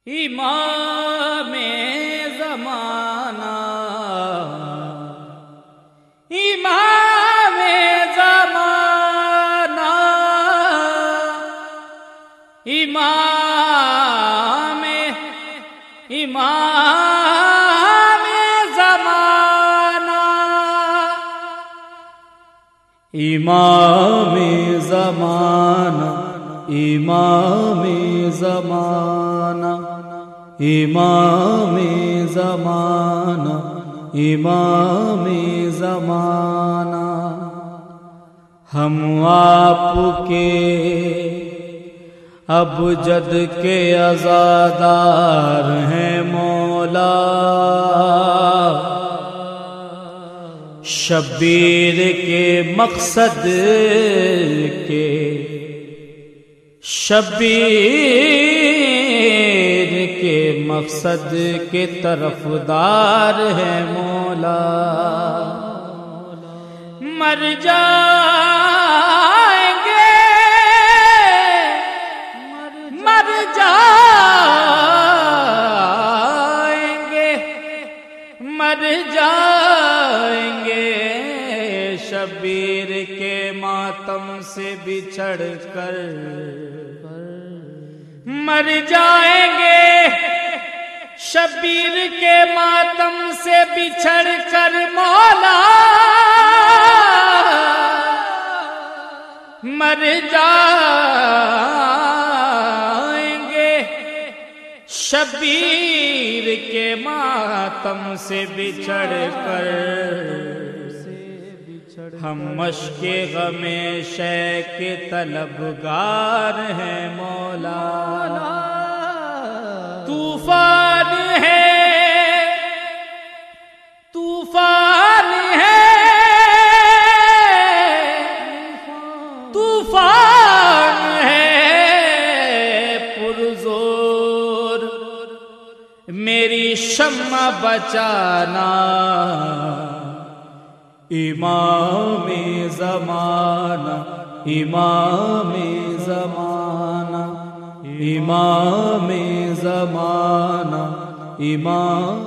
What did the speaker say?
امام زمانہ امام زمانہ امام زمانہ امام زمانہ امام زمانہ امام زمانہ امام زمانہ ہم آپ کے اب جد کے عزادار ہیں مولا، شبیر کے مقصد کے شبیر کے مقصد کے طرفدار ہے مولا، مر جائیں گے مر جائیں گے مر جائیں گے شبیر کے ماتم سے بچھڑ کر مر جائیں گے، شبیر کے ماتم سے بچھڑ کر مولا مر جائیں گے، شبیر کے ماتم سے بچھڑ کر ہم مشق غم شیخ کے طلبگار ہیں مولا، طوفان ہے طوفان ہے طوفان ہے پرزور، میری شمع بچانا امام زمانہ امام زمانہ امام زمانہ امام